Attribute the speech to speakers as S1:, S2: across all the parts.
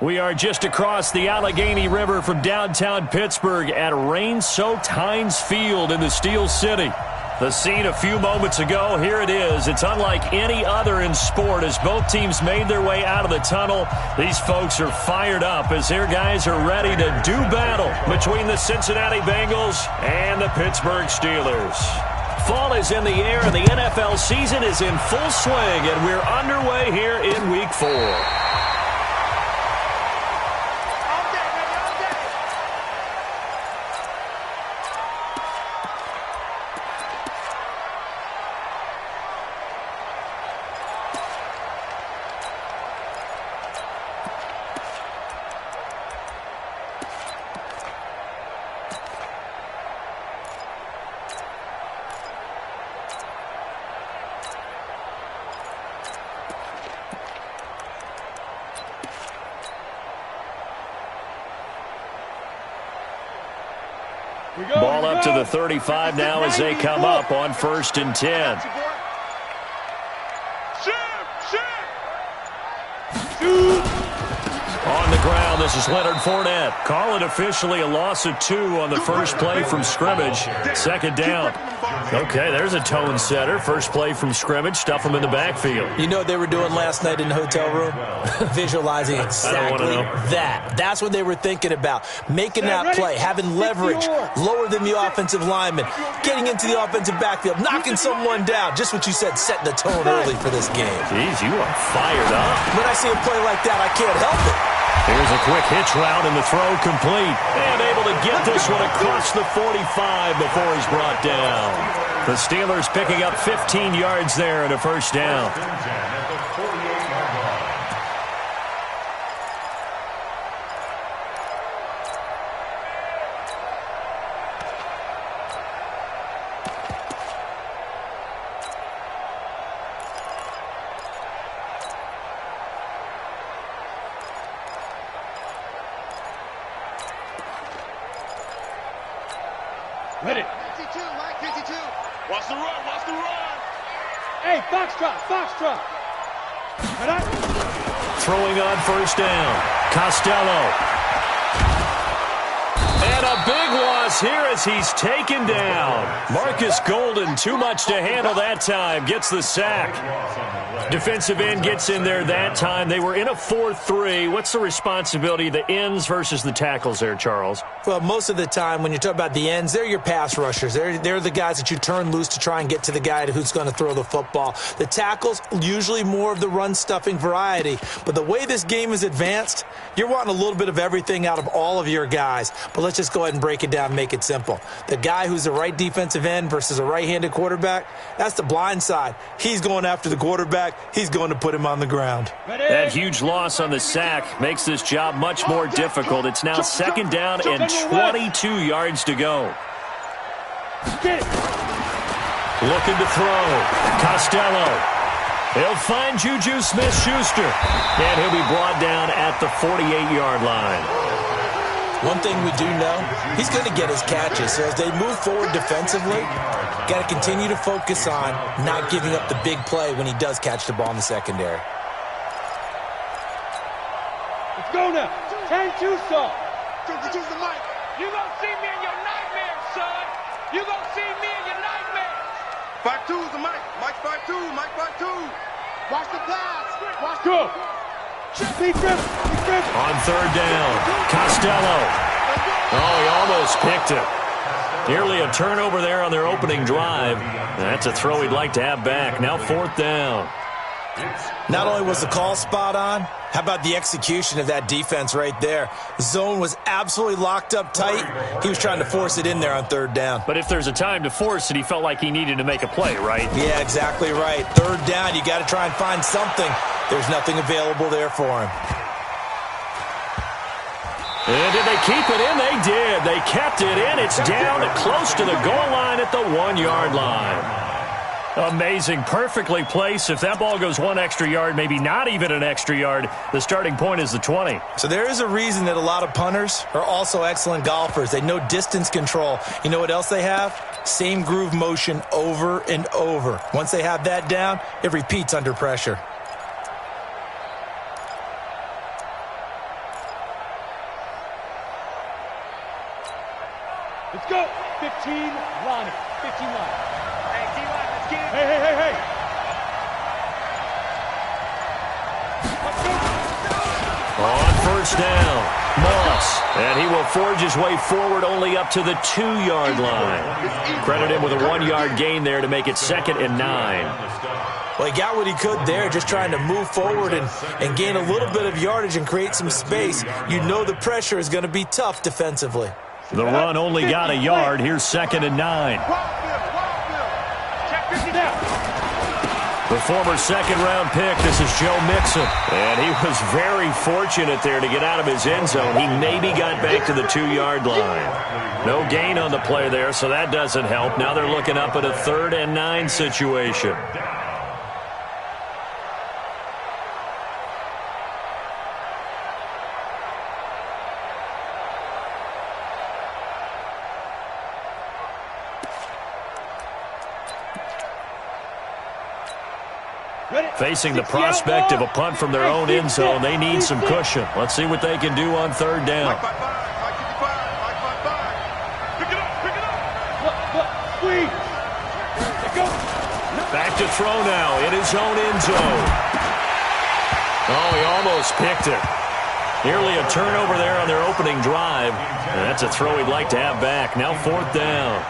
S1: We are just across the Allegheny River from downtown Pittsburgh at rain-soaked Heinz Field in the Steel City. The scene a few moments ago, here it is. It's unlike any other in sport as both teams made their way out of the tunnel. These folks are fired up as their guys are ready to do battle between the Cincinnati Bengals and the Pittsburgh Steelers. Fall is in the air and the NFL season is in full swing, and we're underway here in Week 4. Ball up to the 35 now as they come up on 1st and 10. On the ground, this is Leonard Fournette. Call it officially a loss of 2 on the first play from scrimmage. 2nd down. Okay, there's a tone setter. First play from scrimmage, stuff them in the backfield.
S2: You know what they were doing last night in the hotel room? Visualizing exactly that. That's what they were thinking about. Making that play, having leverage, lower than the offensive lineman, getting into the offensive backfield, knocking someone down. Just what you said, setting the tone early for this game.
S1: Jeez, you are fired up.
S2: When I see a play like that, I can't help it.
S1: Here's a quick hitch route and the throw complete. And able to get this one across the 45 before he's brought down. The Steelers picking up 15 yards there and a first down.
S3: Ready.
S4: 52, Mike, 52.
S3: Watch the run, watch the run.
S4: Hey, foxtrot, foxtrot.
S1: Throwing on first down. Costello. And a big loss here as he's taken down. Marcus Golden, too much to handle that time, gets the sack. Defensive end gets in there that time. They were in a 4-3. What's the responsibility of the ends versus the tackles there, Charles?
S2: Well, most of the time when you talk about the ends, they're your pass rushers. They're the guys that you turn loose to try and get to the guy who's going to throw the football. The tackles, usually more of the run-stuffing variety. But the way this game is advanced, you're wanting a little bit of everything out of all of your guys. But let's just go ahead and break it down and make it simple. The guy who's the right defensive end versus a right-handed quarterback, that's the blind side. He's going after the quarterback. He's going to put him on the ground.
S1: That huge loss on the sack makes this job much more difficult. It's now 2nd down and 22 yards to go. Looking to throw. Costello. He'll find Juju Smith-Schuster. And he'll be brought down at the 48-yard line.
S2: One thing we do know, he's going to get his catches. So as they move forward defensively, got to continue to focus on not giving up the big play when he does catch the ball in the secondary.
S4: Let's go now. 10-2, son.
S3: 52's the mic.
S5: You gonna see me in your nightmares, son. You gonna see me in your nightmares.
S3: 52's the mic. Mike 52, Mike 52.
S4: Watch the pass. Watch
S3: Go.
S4: Be grip.
S1: On 3rd down, Costello. Oh, he almost picked it. Nearly a turnover there on their opening drive. That's a throw he'd like to have back. Now 4th down.
S2: Not only was the call spot on, how about the execution of that defense right there? Zone was absolutely locked up tight. He was trying to force it in there on 3rd down.
S1: But if there's a time to force it, he felt like he needed to make a play, right?
S2: Yeah, exactly right. 3rd down, you got to try and find something. There's nothing available there for him.
S1: And did they keep it in? They did. They kept it in. It's down close to the goal line at the 1-yard line. Amazing. Perfectly placed. If that ball goes 1 extra yard, maybe not even an extra yard, the starting point is the 20.
S2: So there is a reason that a lot of punters are also excellent golfers. They know distance control. You know what else they have? Same groove motion over and over. Once they have that down, it repeats under pressure.
S1: first down. Moss, and he will forge his way forward only up to the 2-yard line. Credit him with a 1-yard gain there to make it 2nd and 9.
S2: Well, he got what he could there, just trying to move forward and gain a little bit of yardage and create some space. You know the pressure is going to be tough defensively.
S1: The run only got a yard. Here's 2nd and 9. The former 2nd-round pick, this is Joe Mixon. And he was very fortunate there to get out of his end zone. He maybe got back to the 2-yard line. No gain on the play there, so that doesn't help. Now they're looking up at a 3rd and 9 situation. Facing the prospect of a punt from their own end zone, they need some cushion. Let's see what they can do on 3rd down. Back to throw now in his own end zone. Oh, he almost picked it. Nearly a turnover there on their opening drive. And that's a throw he'd like to have back. Now 4th down.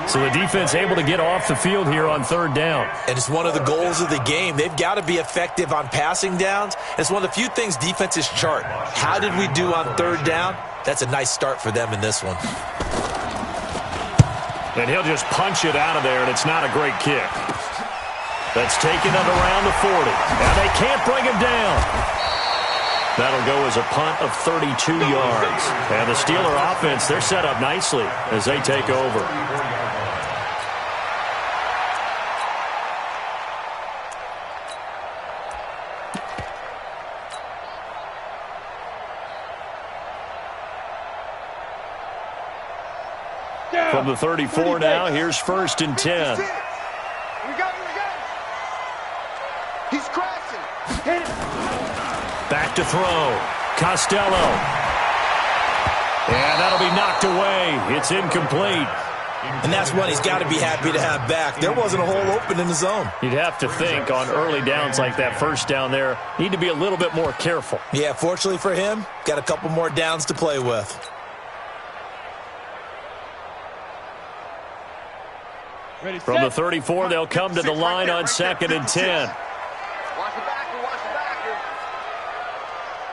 S1: So the defense able to get off the field here on 3rd down.
S2: And it's one of the goals of the game. They've got to be effective on passing downs. It's one of the few things defenses chart. How did we do on 3rd down? That's a nice start for them in this one.
S1: And he'll just punch it out of there, and it's not a great kick. That's taken at around the 40. Now they can't bring him down. That'll go as a punt of 32 yards. And the Steeler offense, they're set up nicely as they take over. From the 34 now, here's 1st and 10.
S3: Here we go. He's crashing.
S1: Back to throw. Costello. And that'll be knocked away. It's incomplete.
S2: And that's one he's got to be happy to have back. There wasn't a hole open in the zone.
S1: You'd have to think on early downs like that, 1st down there, need to be a little bit more careful.
S2: Yeah, fortunately for him, got a couple more downs to play with.
S1: From the 34, they'll come to the line on 2nd and 10.
S5: Watch the backer.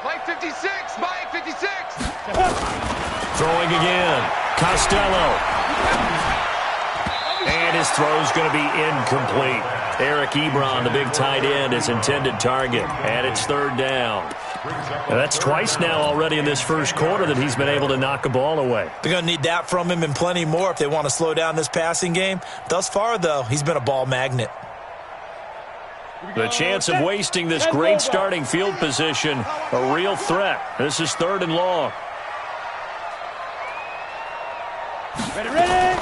S5: Mike 56. Mike 56.
S1: Throwing again. Costello. And his throw's going to be incomplete. Eric Ebron, the big tight end, his intended target. And it's 3rd down. And that's twice now already in this 1st quarter that he's been able to knock a ball away.
S2: They're going to need that from him and plenty more if they want to slow down this passing game. Thus far, though, he's been a ball magnet.
S1: The chance of wasting this great starting field position, a real threat. This is 3rd and long.
S4: Ready.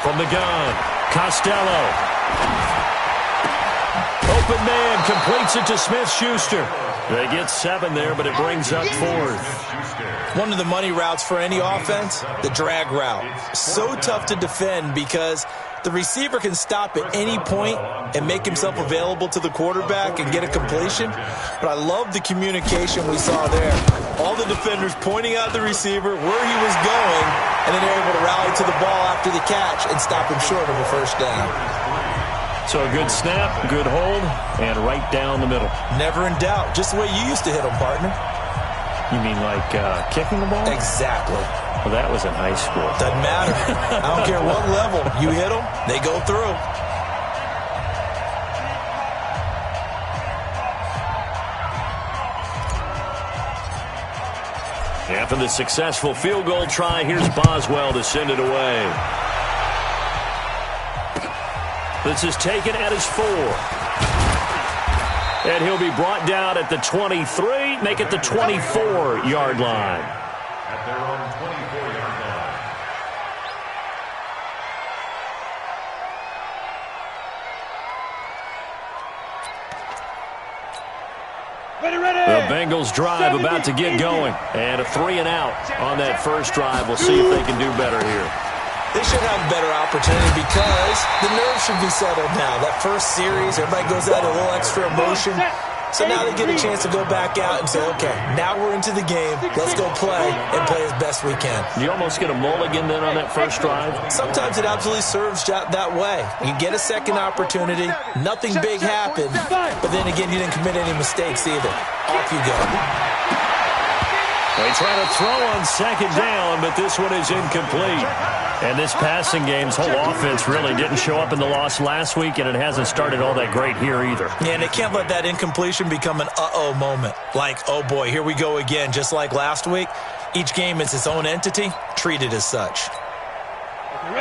S1: From the gun, Costello. Open man completes it to Smith-Schuster. They get 7 there, but it brings up 4th.
S2: One of the money routes for any offense, the drag route. So tough to defend because the receiver can stop at any point and make himself available to the quarterback and get a completion. But I love the communication we saw there. All the defenders pointing out the receiver, where he was going, and then they're able to rally to the ball after the catch and stop him short of a 1st down.
S1: So a good snap, good hold, and right down the middle.
S2: Never in doubt. Just the way you used to hit them, partner.
S1: You mean like kicking the ball?
S2: Exactly.
S1: Well, that was in high school.
S2: Doesn't matter. I don't care what level. You hit them, they go through.
S1: After the successful field goal try, here's Boswell to send it away. This is taken at his 4. And he'll be brought down at the 23, make it the 24-yard line.
S6: At their own 24-yard line.
S4: Ready.
S1: The Bengals drive about to get going. And a 3 and out on that 1st drive. We'll see if they can do better here.
S2: They should have a better opportunity because the nerves should be settled now. That 1st series, everybody goes out a little extra emotion. So now they get a chance to go back out and say, okay, now we're into the game. Let's go play and play as best we can.
S1: You almost get a mulligan then on that first drive?
S2: Sometimes it absolutely serves that way. You get a second opportunity. Nothing big happened. But then again, you didn't commit any mistakes either. Off you go.
S1: They try to throw on second down, but this one is incomplete. And this passing game's whole offense really didn't show up in the loss last week, and it hasn't started all that great here either.
S2: Yeah, and they can't let that incompletion become an uh-oh moment. Like, oh boy, here we go again, just like last week. Each game is its own entity, treated as such.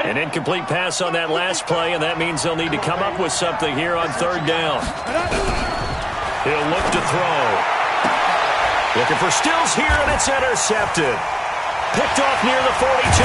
S1: An incomplete pass on that last play, and that means they'll need to come up with something here on third down. He'll look to throw. Looking for Stills here, and it's intercepted. Picked off near the 42.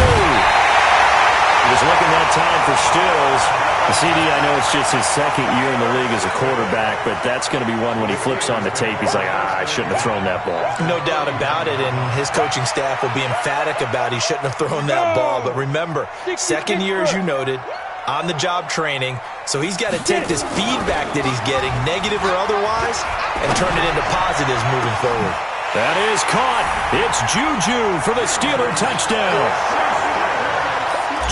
S1: He was looking that time for Stills. The CD, I know it's just his second year in the league as a quarterback, but that's going to be one when he flips on the tape. He's like, I shouldn't have thrown that ball.
S2: No doubt about it, and his coaching staff will be emphatic about he shouldn't have thrown that ball. But remember, second year, as you noted, on-the-job training, so he's got to take this feedback that he's getting, negative or otherwise, and turn it into positives moving forward.
S1: That is caught. It's Juju for the Steeler touchdown.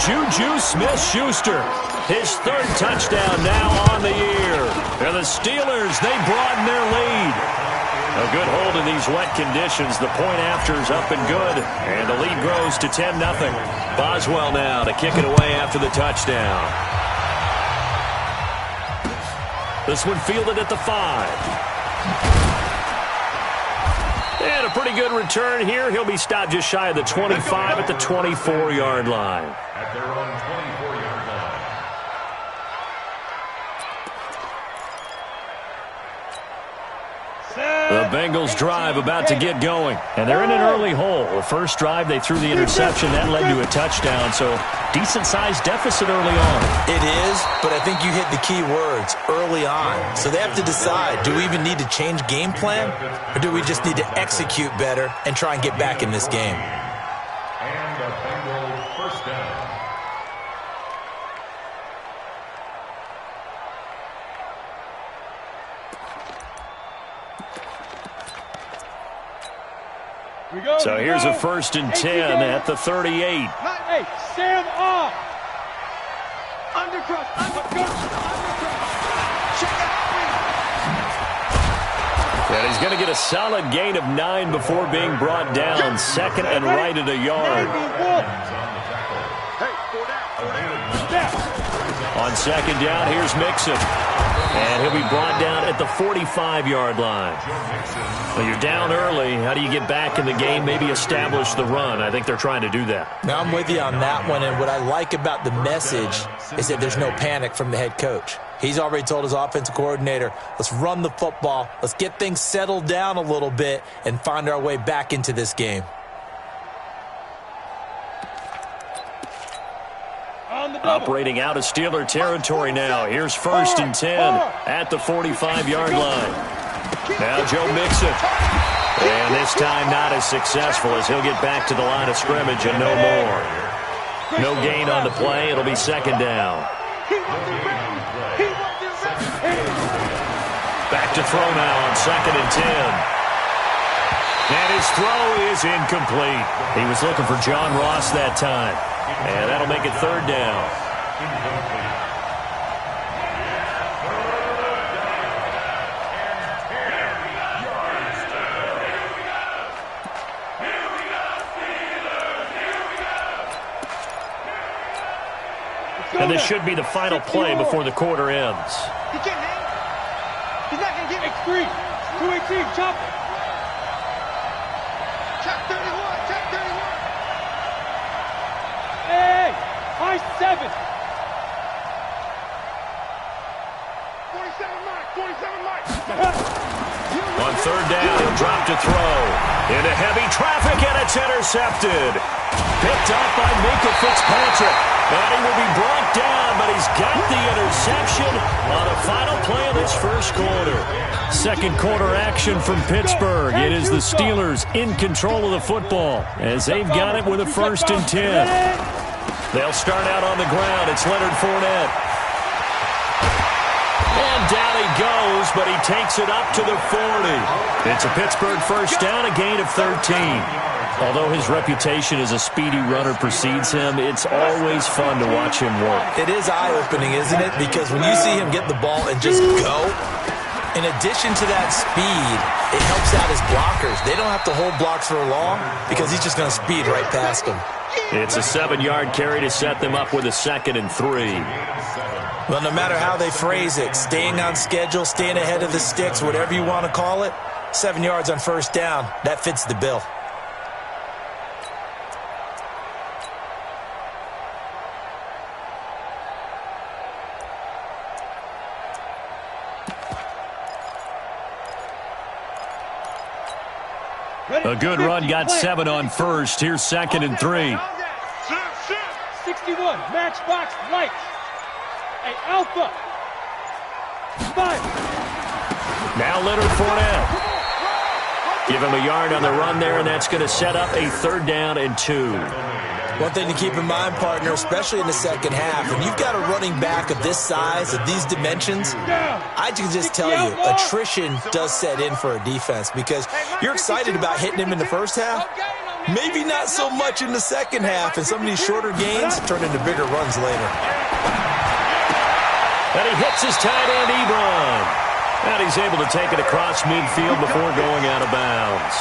S1: Juju Smith-Schuster, his third touchdown now on the year. And the Steelers, they broaden their lead. A good hold in these wet conditions. The point after is up and good. And the lead grows to 10-0. Boswell now to kick it away after the touchdown. This one fielded at the 5. And a pretty good return here. He'll be stopped just shy of the 25 at the 24-yard line.
S6: At their own 24-yard line.
S1: The Bengals drive about to get going. And they're in an early hole. The first drive, they threw the interception. That led to a touchdown. So decent-sized deficit early on.
S2: It is, but I think you hit the key words, early on. So they have to decide, do we even need to change game plan? Or do we just need to execute better and try and get back in this game?
S6: And a Bengal first down.
S1: So here's a 1st and 10 at the 38.
S4: Hey, Sam off. Undercross, check out.
S1: And he's going to get a solid gain of 9 before being brought down. 2nd and right at a yard. On 2nd down, here's Mixon. And he'll be brought down at the 45-yard line. Well, you're down early. How do you get back in the game, maybe establish the run? I think they're trying to do that.
S2: Now, I'm with you on that one, and what I like about the message is that there's no panic from the head coach. He's already told his offensive coordinator, let's run the football, let's get things settled down a little bit and find our way back into this game.
S1: Operating out of Steeler territory now. Here's 1st and 10 at the 45-yard line. Now Joe Mixon. And this time not as successful as he'll get back to the line of scrimmage and no more. No gain on the play. It'll be 2nd down. Back to throw now on 2nd and 10. And his throw is incomplete. He was looking for John Ross that time. And that'll make it 3rd down. And this should be the final play before the quarter ends.
S3: He can't hang. He's not going to get
S4: X3, 218, chop it.
S3: Check 31, check 31.
S4: Hey, high 7.
S3: 47 Mike, 47 Mike.
S1: On 3rd down, he'll drop to throw. Into heavy traffic, and it's intercepted. Picked up by Minkah Fitzpatrick. And he will be brought down, but he's got the interception on the final play of this first quarter. 2nd quarter action from Pittsburgh. It is the Steelers in control of the football as they've got it with a 1st and 10. They'll start out on the ground. It's Leonard Fournette. And down he goes, but he takes it up to the 40. It's a Pittsburgh first down, a gain of 13. Although his reputation as a speedy runner precedes him, it's always fun to watch him work.
S2: It is eye-opening, isn't it? Because when you see him get the ball and just go, in addition to that speed, it helps out his blockers. They don't have to hold blocks for long because he's just going to speed right past them.
S1: It's a 7-yard carry to set them up with a 2nd and 3.
S2: Well, no matter how they phrase it, staying on schedule, staying ahead of the sticks, whatever you want to call it, 7 yards on first down, that fits the bill.
S1: A good run got 7 on first. Here's 2nd and 3.
S4: 61, matchbox lights. Hey, Alpha. 5.
S1: Now Leonard Fournette. Give him a yard on the run there, and that's going to set up a 3rd down and 2.
S2: One thing to keep in mind, partner, especially in the second half, when you've got a running back of this size, of these dimensions, I can just tell you, attrition does set in for a defense because you're excited about hitting him in the first half, maybe not so much in the second half, and some of these shorter gains turn into bigger runs later.
S1: And he hits his tight end, Ebron. And he's able to take it across midfield before going out of bounds.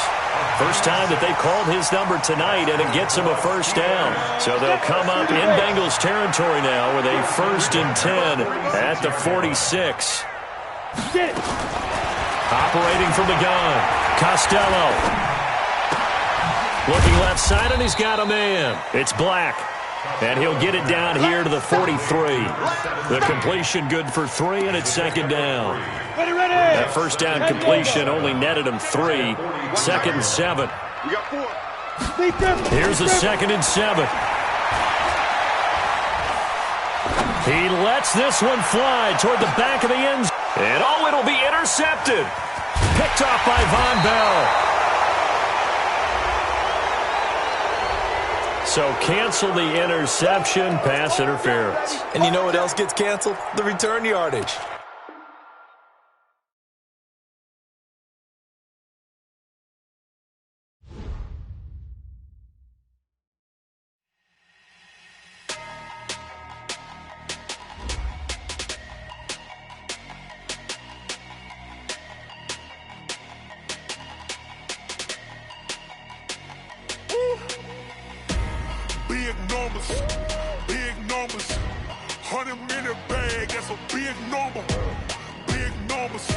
S1: First time that they called his number tonight, and it gets him a first down. So they'll come up in Bengals territory now with a 1st and 10 at the 46. Operating from the gun, Costello. Looking left side, and he's got a man. It's Black. And he'll get it down here to the 43. The completion good for 3, and it's 2nd down. That first down completion only netted him 3. 2nd and 7. Here's a 2nd and 7. He lets this one fly toward the back of the end zone. And it'll be intercepted. Picked off by Von Bell. So cancel the interception, pass interference.
S2: And you know what else gets canceled? The return yardage.
S7: Big numbers, 100-minute bag, that's a big number. Big numbers,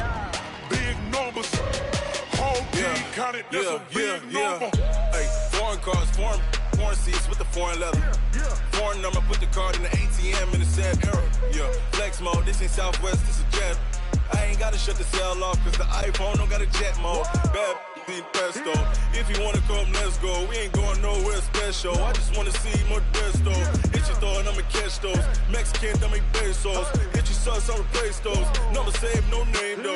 S7: whole team counted, that's a big number.
S8: Hey, foreign cars, foreign seats with the foreign leather. Foreign number, put the card in the ATM in the sad era. Yeah, flex mode, this ain't Southwest, this is jet. I ain't gotta shut the cell off, cause the iPhone don't got a jet mode. Bad pesto. If you wanna come, let's go. We ain't going nowhere special. I just wanna see more desto. Hit your throw and I'ma catch those. Mexican, dummy pesos. Hit your sauce, I'll replace those. Number saved, no name though.